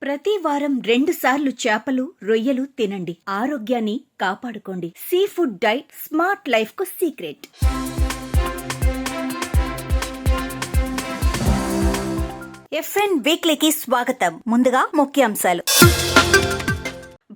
ప్రతి వారం 2 సార్లు చేపలు, రొయ్యలు తినండి. ఆరోగ్యాన్ని కాపాడుకోండి. Sea food diet smart life కు సీక్రెట్. FN వీక్లీకి స్వాగతం. ముందుగా ముఖ్యాంశాలు.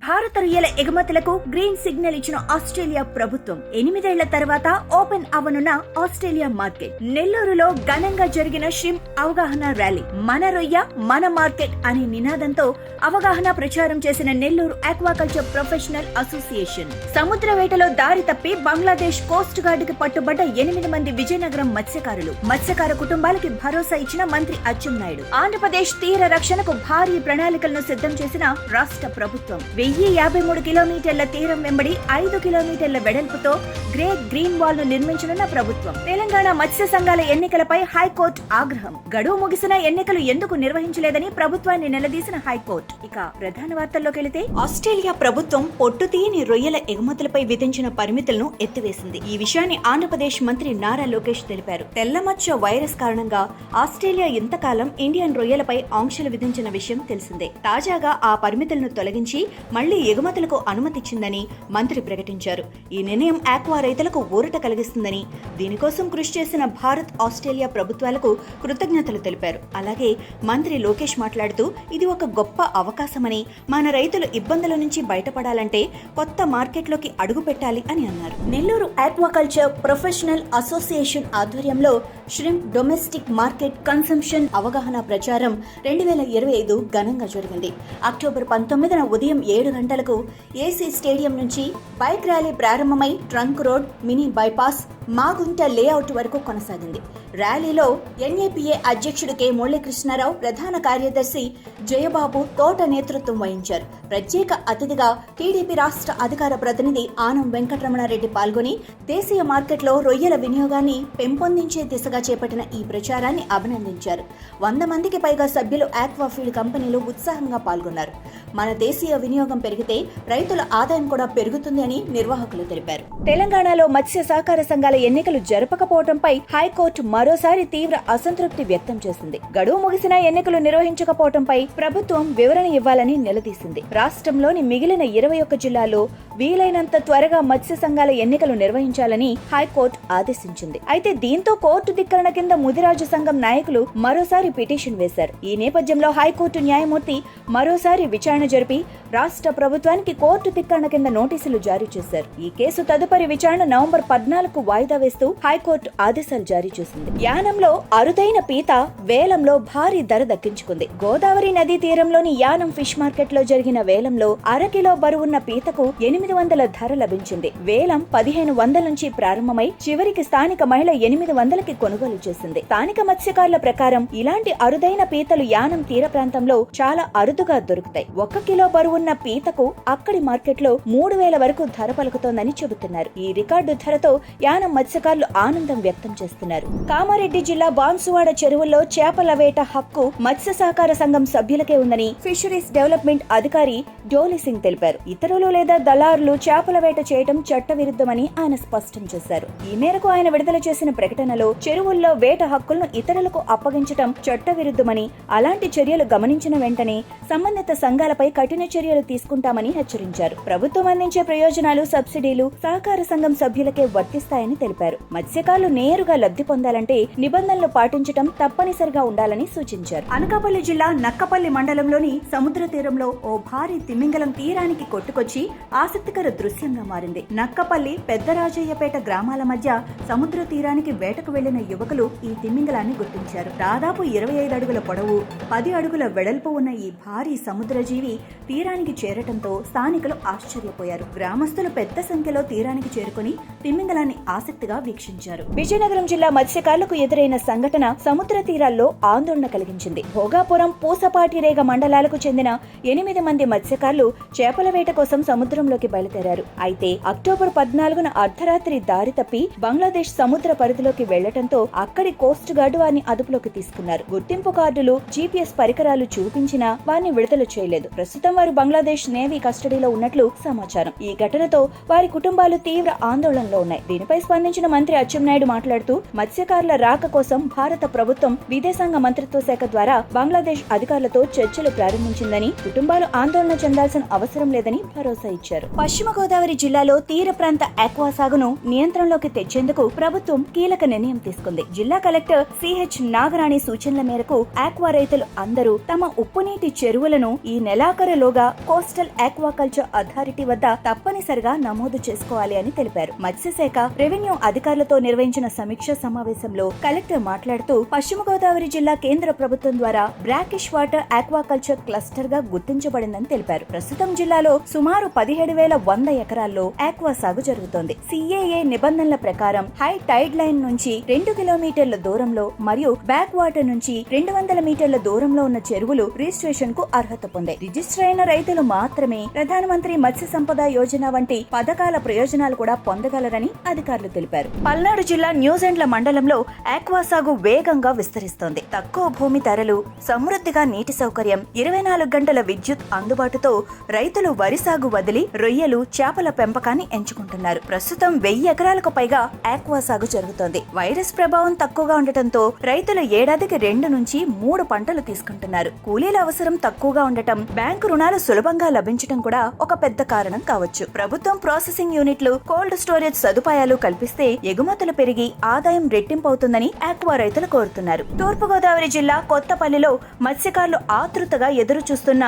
భారత రొయ్యల ఎగుమతులకు గ్రీన్ సిగ్నల్ ఇచ్చిన ఆస్ట్రేలియా ప్రభుత్వం. 8 ఏళ్ల తర్వాత ఓపెన్ అవనున్న ఆస్ట్రేలియా మార్కెట్. నెల్లూరులో ఘనంగా జరిగిన షింప్ అవగాహన ర్యాలీ. మన రొయ్య మన మార్కెట్ అనే నినాదంతో అవగాహన ప్రచారం చేసిన నెల్లూరు ఆక్వాకల్చర్ ప్రొఫెషనల్ అసోసియేషన్. సముద్ర వేటలో దారి తప్పి బంగ్లాదేశ్ కోస్ట్ గార్డ్ కి పట్టుబడ్డ 8 మంది విజయనగరం మత్స్యకారులు. మత్స్యకార కుటుంబాలకి భరోసా ఇచ్చిన మంత్రి అచ్చెన్నాయుడు. ఆంధ్రప్రదేశ్ తీర రక్షణకు భారీ ప్రణాళికలను సిద్ధం చేసిన రాష్ట్ర ప్రభుత్వం. 1053 కిలోమీటర్ల తీరం వెంబడి 5 కిలోమీటర్ల వెడల్పుతో గ్రేట్ గ్రీన్ వాల్ ను నిర్మించనున్న ప్రభుత్వం. తెలంగాణ మత్స్య సంఘాల ఎన్నికలపై హైకోర్టు ఆగ్రహం. గడువు ముగిసిన ఎన్నికలు ఎందుకు నిర్వహించలేదని ప్రభుత్వాన్ని నిలదీసిన హైకోర్టు. ఇక ప్రధాన వార్తల్లోకి వెళితే, ఆస్ట్రేలియా ప్రభుత్వం పొట్టుతీయని రొయ్యల ఎగుమతులపై విధించిన పరిమితులను ఎత్తివేసింది. ఈ విషయాన్ని ఆంధ్రప్రదేశ్ మంత్రి నారా లోకేష్ తెలిపారు. తెల్లమచ్చ వైరస్ కారణంగా ఆస్ట్రేలియా ఇంతకాలం ఇండియన్ రొయ్యలపై ఆంక్షలు విధించిన విషయం తెలిసిందే. తాజాగా ఆ పరిమితులను తొలగించి మళ్లీ ఎగుమతులకు అనుమతిచ్చిందని మంత్రి ప్రకటించారు. ఈ నిర్ణయం ఆక్వా రైతులకు ఊరట కలిగిస్తుందని, దీనికోసం కృషి చేసిన భారత్, ఆస్ట్రేలియా ప్రభుత్వాలకు కృతజ్ఞతలు తెలిపారు. అలాగే మంత్రి లోకేష్ మాట్లాడుతూ, ఇది ఒక గొప్ప అవకాశమని, మన రైతులు ఇబ్బందుల నుంచి బయటపడాలంటే కొత్త మార్కెట్లోకి అడుగు పెట్టాలి అని అన్నారు. నెల్లూరు ఆక్వాకల్చర్ ప్రొఫెషనల్ అసోసియేషన్ ఆధ్వర్యంలో ష్రింప్ డొమెస్టిక్ మార్కెట్ కన్సంప్షన్ అవగాహన ప్రచారం 2025 ఘనంగా జరిగింది. అక్టోబర్ 19న ఉదయం 7 గంటలకు ఏసీ స్టేడియం నుంచి బైక్ ర్యాలీ ప్రారంభమై trunk road, mini bypass, Magunta layout వరకు కొనసాగింది. ర్యాలీలో NAPA అధ్యక్షుడు కె మురళీకృష్ణారావు, ప్రధాన కార్యదర్శి జయబాబు తోట నేతృత్వం వహించారు. ప్రత్యేక అతిథిగా టీడీపీ రాష్ట్ర అధికార ప్రతినిధి ఆనం వెంకటరమణారెడ్డి పాల్గొని దేశీయ మార్కెట్లో రొయ్యల వినియోగాన్ని పెంపొందించే దిశగా చేపట్టిన ఈ ప్రచారాన్ని అభినందించారు. 100 మందికి పైగా సభ్యులు ఆక్వా ఫీడ్ కంపెనీలు ఉత్సాహంగా పాల్గొన్నారు. మన దేశీయ వినియోగం పెరిగితే రైతుల ఆదాయం కూడా పెరుగుతుంది అని నిర్వాహకులు తెలిపారు. తెలంగాణలో మత్స్య సహకార సంఘాల ఎన్నికలు జరపకపోవడంపై హైకోర్టు మరోసారి తీవ్ర అసంతృప్తి వ్యక్తం చేసింది. గడువు ముగిసిన ఎన్నికలు నిర్వహించకపోవడంపై ప్రభుత్వం వివరణ ఇవ్వాలని నిలదీసింది. రాష్ట్రంలోని మిగిలిన 21 జిల్లాల్లో వీలైనంత త్వరగా మత్స్య సంఘాల ఎన్నికలు నిర్వహించాలని హైకోర్టు ఆదేశించింది. అయితే దీంతో కోర్టు ధిక్కరణ కింద ముదిరాజు సంఘం నాయకులు మరోసారి పిటిషన్ వేశారు. ఈ నేపథ్యంలో హైకోర్టు న్యాయమూర్తి మరోసారి విచారణ జరిపి రాష్ట్ర ప్రభుత్వానికి కోర్టు ధిక్కరణ కింద నోటీసులు జారీ చేశారు. ఈ కేసు తదుపరి విచారణ నవంబర్ 14కు వాయిదా వేస్తూ హైకోర్టు ఆదేశాలు జారీ చేసింది. యానంలో అరుదైన పీత వేలంలో భారీ ధర దక్కించుకుంది. గోదావరి నదీ తీరంలోని యానం ఫిష్ మార్కెట్ లో జరిగిన వేలంలో 1/2 కిలో బరువున్న పీతకు 800 ధర లభించింది. వేలం 1500 నుంచి ప్రారంభమై చివరికి స్థానిక మహిళ 800కి కొనుగోలు చేసింది. స్థానిక మత్స్యకారుల ప్రకారం ఇలాంటి అరుదైన పీతలు యానం తీర ప్రాంతంలో చాలా అరుదుగా దొరుకుతాయి. 1 కిలో బరువున్న పీతకు అక్కడి మార్కెట్ లో 3000 వరకు ధర పలుకుతోందని చెబుతున్నారు. ఈ రికార్డు ధరతో యానం మత్స్యకారులు ఆనందం వ్యక్తం చేస్తున్నారు. కామారెడ్డి జిల్లా బాన్సువాడ చెరువుల్లో చేపల వేట హక్కు మత్స్య సహకార సంఘం సభ్యులకే ఉందని ఫిషరీస్ డెవలప్మెంట్ అధికారి డోలీ సింగ్ తెలిపారు. ఇతరులు లేదా దళారులు చేపల వేట చేయడం చట్టవిరుద్ధమని ఆయన స్పష్టం చేశారు. ఈ మేరకు ఆయన విడుదల చేసిన ప్రకటనలో చెరువుల్లో వేట హక్కులను ఇతరులకు అప్పగించడం చట్టవిరుద్ధమని, అలాంటి చర్యలు గమనించిన వెంటనే సంబంధిత సంఘాలపై కఠిన చర్యలు తీసుకుంటామని హెచ్చరించారు. ప్రభుత్వం అందించే ప్రయోజనాలు, సబ్సిడీలు సహకార సంఘం సభ్యులకే వర్తిస్తాయని తెలిపారు. మత్స్యకారులు నేరుగా లబ్ధి పొందాలంటే నిబంధనలు పాటించడం తప్పనిసరిగా ఉండాలని సూచించారు. అనకాపల్లి జిల్లా నక్కపల్లి మండలంలోని సముద్ర తీరంలో ఓ భారీ తిమింగలం తీరానికి కొట్టుకొచ్చి ఆసక్తికర దృశ్యంగా మారింది. నక్కపల్లి, పెద్దరాజయ్యపేట గ్రామాల మధ్య సముద్ర తీరానికి వేటకు వెళ్లిన యువకులు ఈ తిమింగలాన్ని గుర్తించారు. దాదాపు 25 అడుగుల పొడవు, 10 అడుగుల వెడల్పు ఉన్న ఈ భారీ సముద్ర జీవి తీరానికి చేరటంతో స్థానికులు ఆశ్చర్యపోయారు. గ్రామస్తులు పెద్ద సంఖ్యలో తీరానికి చేరుకుని తిమింగలాన్ని ఆసక్తిగా వీక్షించారు. విజయనగరం జిల్లా మత్స్యకారులకు ఎదురైన సంఘటన సముద్ర తీరాల్లో ఆందోళన కలిగించింది. భోగాపురం, పూసపాటిరేగ మండలాలకు చెందిన 8 మంది మత్స్యకారులు చేపల వేట కోసం సముద్రంలోకి బయలుదేరారు. అయితే అక్టోబర్ 14న అర్ధరాత్రి దారి తప్పి బంగ్లాదేశ్ సముద్ర పరిధిలోకి వెళ్లటంతో అక్కడి కోస్ట్ గార్డు వారిని అదుపులోకి తీసుకున్నారు. గుర్తింపు కార్డులు, GPS పరికరాలు చూపించినా వారిని విడుదల చేయలేదు. ప్రస్తుతం వారు బంగ్లాదేశ్ నేవీ కస్టడీలో ఉన్నట్లు సమాచారం. ఈ ఘటనతో వారి కుటుంబాలు తీవ్ర ఆందోళనలో ఉన్నాయి. దీనిపై స్పందించిన మంత్రి అచ్చెన్నాయుడు మాట్లాడుతూ, మత్స్యకారులు మత్స్యకారుల రాక కోసం భారత ప్రభుత్వం విదేశాంగ మంత్రిత్వ శాఖ ద్వారా బంగ్లాదేశ్ అధికారులతో చర్చలు ప్రారంభించిందని, కుటుంబాలు ఆందోళన చెందాల్సిన అవసరం లేదని భరోసా ఇచ్చారు. పశ్చిమ గోదావరి జిల్లాలో తీర ప్రాంత ఆక్వా సాగును నియంత్రణలోకి తెచ్చేందుకు ప్రభుత్వం కీలక నిర్ణయం తీసుకుంది. జిల్లా కలెక్టర్ సిహెచ్ నాగరాణి సూచనల మేరకు ఆక్వా రైతులు అందరూ తమ ఉప్పునీటి చెరువులను ఈ నెలాఖరులోగా కోస్టల్ ఆక్వాకల్చర్ అథారిటీ వద్ద తప్పనిసరిగా నమోదు చేసుకోవాలి అని తెలిపారు. మత్స్యశాఖ, రెవెన్యూ అధికారులతో నిర్వహించిన సమీక్ష సమావేశంలో కలెక్టర్ మాట్లాడుతూ పశ్చిమ గోదావరి జిల్లా కేంద్ర ప్రభుత్వం ద్వారా బ్రాకిష్ వాటర్ ఆక్వాకల్చర్ క్లస్టర్ గా గుర్తించబడిందని తెలిపారు. ప్రస్తుతం జిల్లాలో సుమారు 17,100 ఎకరాల్లో ఆక్వా సాగు జరుగుతోంది. సిఏఏ నిబంధనల ప్రకారం హై టైడ్ లైన్ నుంచి 2 కిలోమీటర్ల దూరంలో మరియు బ్యాక్ వాటర్ నుంచి 200 మీటర్ల దూరంలో ఉన్న చెరువులు రిజిస్ట్రేషన్ కు అర్హత పొందాయి. రిజిస్టర్ అయిన రైతులు మాత్రమే ప్రధానమంత్రి మత్స్య సంపద యోజన వంటి పథకాల ప్రయోజనాలు కూడా పొందగలరని అధికారులు తెలిపారు. పల్నాడు జిల్లా న్యూజిలాండ్ల మండలంలో ఆక్వా సాగు వేగంగా విస్తరిస్తోంది. తక్కువ భూమి ధరలు, సమృద్ధిగా నీటి సౌకర్యం, 24 గంటల విద్యుత్ అందుబాటుతో రైతులు వరి సాగు వదిలి రొయ్యలు, చేపల పెంపకాన్ని ఎంచుకుంటున్నారు. ప్రస్తుతం 1000 ఎకరాలకు పైగా ఆక్వా సాగు జరుగుతోంది. వైరస్ ప్రభావం తక్కువగా ఉండటంతో రైతులు ఏడాదికి 2 నుంచి 3 పంటలు తీసుకుంటున్నారు. కూలీల అవసరం తక్కువగా ఉండటం, బ్యాంకు రుణాలు సులభంగా లభించడం కూడా ఒక పెద్ద కారణం కావచ్చు. ప్రభుత్వం ప్రాసెసింగ్ యూనిట్లు, కోల్డ్ స్టోరేజ్ సదుపాయాలు కల్పిస్తే ఎగుమతులు పెరిగి ఆదాయం రెట్టింపవుతుందని ఆక్వా రైతులు కోరుతున్నారు. తూర్పుగోదావరి జిల్లా కొత్తపల్లిలో మత్స్యకారులు ఆతృతగా ఎదురు చూస్తున్న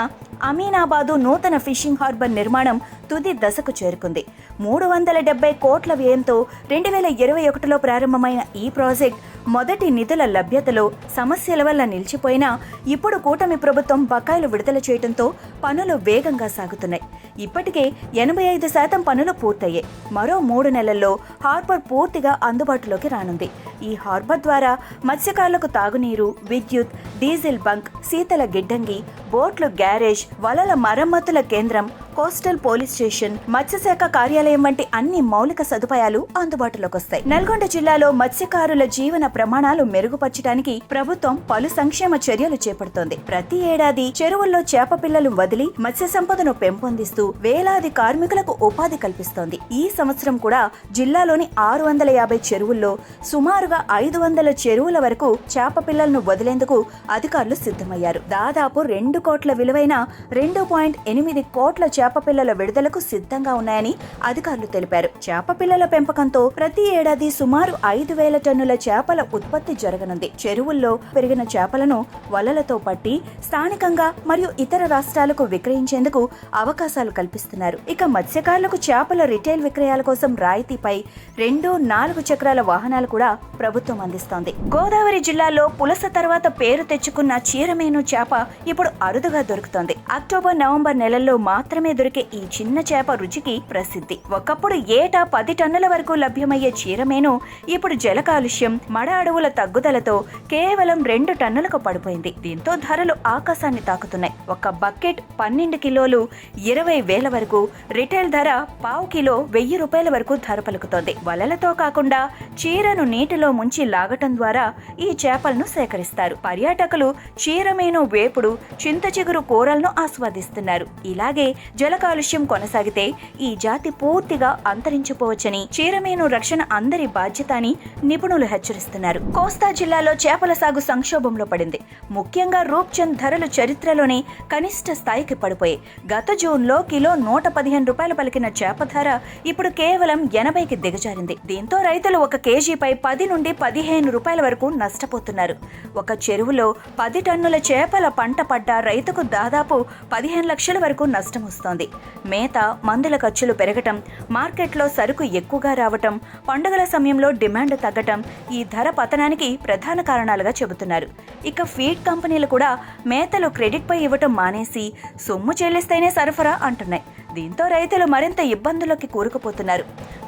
అమీనాబాదు నూతన ఫిషింగ్ హార్బర్ నిర్మాణం తుది దశకు చేరుకుంది. 370 కోట్ల వ్యయంతో 2021లో ప్రారంభమైన ఈ ప్రాజెక్ట్ మొదటి నిధుల లభ్యతలో సమస్యల వల్ల నిలిచిపోయినా ఇప్పుడు కూటమి ప్రభుత్వం బకాయిలు విడుదల చేయడంతో పనులు వేగంగా సాగుతున్నాయి. ఇప్పటికే 85% పనులు పూర్తయ్యాయి. మరో 3 నెలల్లో హార్బర్ పూర్తిగా అందుబాటులోకి రానుంది. ఈ హార్బర్ ద్వారా మత్స్యకారులకు తాగునీరు, విద్యుత్, డీజిల్ బంక్, శీతల గిడ్డంగి, బోట్లు గ్యారేజ్, వలల మరమ్మతుల కేంద్రం, కోస్టల్ పోలీస్ స్టేషన్, మత్స్యశాఖ కార్యాలయం వంటి అన్ని మౌలిక సదుపాయాలు అందుబాటులోకి వస్తాయి. నల్గొండ జిల్లాలో మత్స్యకారుల జీవన ప్రమాణాలు మెరుగుపరచడానికి ప్రభుత్వం పలు సంక్షేమ చర్యలు చేపడుతోంది. ప్రతి ఏడాది చెరువుల్లో చేప పిల్లలు వదిలి మత్స్య సంపదను పెంపొందిస్తూ వేలాది కార్మికులకు ఉపాధి కల్పిస్తోంది. ఈ సంవత్సరం కూడా జిల్లాలోని 650 చెరువుల్లో సుమారుగా 500 చెరువుల వరకు చేప పిల్లలను వదిలేందుకు అధికారులు సిద్ధమయ్యారు. దాదాపు 2 కోట్ల విలువైన 2.8 కోట్ల చేప పిల్లల విడుదలకు సిద్ధంగా ఉన్నాయని అధికారులు తెలిపారు. చేప పిల్లల పెంపకంతో ప్రతి ఏడాది సుమారు 5,000 టన్నుల చేపల ఉత్పత్తి జరగనుంది. చెరువుల్లో పెరిగిన చేపలను వలలతో పట్టి స్థానికంగా మరియు ఇతర రాష్ట్రాలకు విక్రయించేందుకు అవకాశాలు కల్పిస్తున్నారు. ఇక మత్స్యకారులకు చేపల రిటైల్ విక్రయాల కోసం రాయితీపై 2, 4 చక్రాల వాహనాలు కూడా ప్రభుత్వం అందిస్తోంది. గోదావరి జిల్లాలో పులస తర్వాత పేరు తెచ్చుకున్న చీరమేను చేప ఇప్పుడు అరుదుగా దొరుకుతోంది. అక్టోబర్, నవంబర్ నెలల్లో మాత్రమే దొరికే ఈ చిన్న చేప రుచికి ప్రసిద్ధి. ఒకప్పుడు ఏటా 10 టన్నుల వరకు లభ్యమయ్యే చీరమేను ఇప్పుడు జల కాలుష్యం, మడ అడవుల తగ్గుదలతో కేవలం 2 టన్నులకు పడిపోయింది. దీంతో ధరలు ఆకాశాన్ని తాకుతున్నాయి. ఒక బకెట్ 12 కిలోలు 20,000 వరకు, రిటైల్ ధర పావు కిలో 1,000 రూపాయల వరకు ధర పలుకుతోంది. వలలతో కాకుండా చీరను నీటిలో ముంచి లాగటం ద్వారా ఈ చేపలను సేకరిస్తారు. పర్యాటకులు చీరమేను వేపుడు, చింత చిగురు కూరలను ఆస్వాదిస్తున్నారు. ఇలాగే జల కాలుష్యం కొనసాగితే ఈ జాతి పూర్తిగా అంతరించిపోవచ్చని, చీరమేను రక్షణ అందరి బాధ్యత అని నిపుణులు హెచ్చరిస్తున్నారు. కోస్తా జిల్లాలో చేపల సాగు సంక్షోభంలో పడింది. ముఖ్యంగా రూప్చంద్ ధరలు చరిత్రలోనే కనిష్ట స్థాయికి పడిపోయాయి. గత జూన్లో కిలో 115 రూపాయలు పలికిన చేప ధర ఇప్పుడు కేవలం 80కి దిగజారింది. దీంతో రైతులు ఒక కేజీపై 10 నుండి 15 రూపాయల వరకు నష్టపోతున్నారు. ఒక చెరువులో 10 టన్నుల చేపల పంట పడ్డ రైతుకు దాదాపు 15 లక్షల వరకు నష్టం వస్తోంది. మేత, మందుల ఖర్చులు పెరగటం, మార్కెట్లో సరుకు ఎక్కువగా రావటం, పండుగల సమయంలో డిమాండ్ తగ్గటం ఈ ధర పతనానికి ప్రధాన కారణాలుగా చెబుతున్నారు. ఇక ఫీడ్ కంపెనీలు కూడా మేతలు క్రెడిట్ పై ఇవ్వటం మానేసి సొమ్ము చెల్లిస్తేనే సరఫరా అంటున్నాయి. దీంతో రైతులు మరింత ఇబ్బందుల్లోకి కూరుకుపోతున్నారు.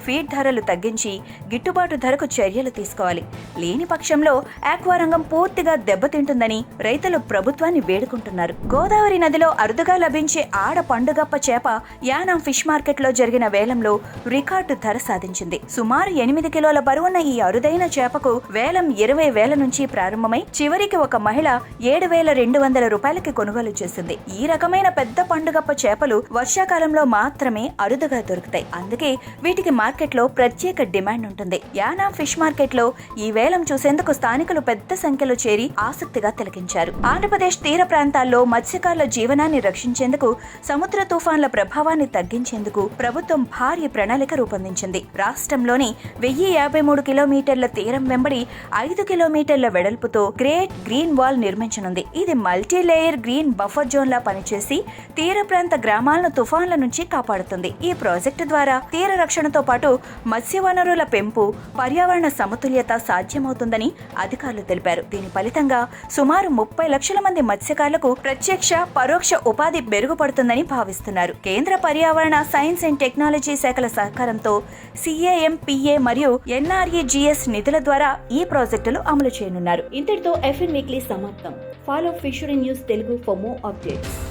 ఫీడ్ ధరలు తగ్గించి గిట్టుబాటు ధరకు చర్యలు తీసుకోవాలి. లేని పక్షంలో ఆక్వా రంగం పూర్తిగా దెబ్బతింటుందని రైతులు ప్రభుత్వాన్ని వేడుకుంటున్నారు. గోదావరి నదిలో అరుదుగా లభించే ఆడ పండుగప్ప చేప యానం ఫిష్ మార్కెట్ లో జరిగిన వేలంలో రికార్డు ధర సాధించింది. సుమారు 8 కిలోల బరువున్న ఈ అరుదైన చేపకు వేలం 20,000 నుంచి ప్రారంభమై చివరికి ఒక మహిళ 7,200 రూపాయలకి కొనుగోలు చేసింది. ఈ రకమైన పెద్ద పండుగప్ప చేపలు వర్షాకాలంలో సముద్రంలో మాత్రమే అరుదుగా దొరుకుతాయి. అందుకే వీటికి మార్కెట్లో ప్రత్యేక డిమాండ్ ఉంటుంది. యానాం ఫిష్ మార్కెట్లో ఈ వేలం చూసేందుకు స్థానికులు పెద్ద సంఖ్యలో చేరి ఆసక్తిగా తిలకించారు. ఆంధ్రప్రదేశ్ తీర ప్రాంతాల్లో మత్స్యకారుల జీవనాన్ని రక్షించేందుకు, సముద్ర తుఫాన్ల ప్రభావాన్ని తగ్గించేందుకు ప్రభుత్వం భారీ ప్రణాళిక రూపొందించింది. రాష్ట్రంలోని 1053 కిలోమీటర్ల తీరం వెంబడి 5 కిలోమీటర్ల వెడల్పుతో గ్రేట్ గ్రీన్ వాల్ నిర్మించనుంది. ఇది multi layer green buffer zone లా పనిచేసి తీర ప్రాంత గ్రామాలను తుఫాన్ల నుంచి కాపాడుతుంది. ఈ ప్రాజెక్టు ద్వారా తీర రక్షణతో పాటు మత్స్య వనరుల పెంపు, పర్యావరణ సమతుల్యత సాధ్యమవుతుందని అధికారులు తెలిపారు. దీని ఫలితంగా సుమారు 30 లక్షల మంది మత్స్యకారులకు ప్రత్యక్ష, పరోక్ష ఉపాధి మెరుగుపడుతుందని భావిస్తున్నారు. కేంద్ర పర్యావరణ, సైన్స్ అండ్ టెక్నాలజీ శాఖల సహకారంతో CAMPA మరియు NREGS నిధుల ద్వారా ఈ ప్రాజెక్టులు అమలు చేయనున్నారు. ఇంతటితో FN వీక్లీ సమాప్తం. Follow fishery news Telugu for more updates.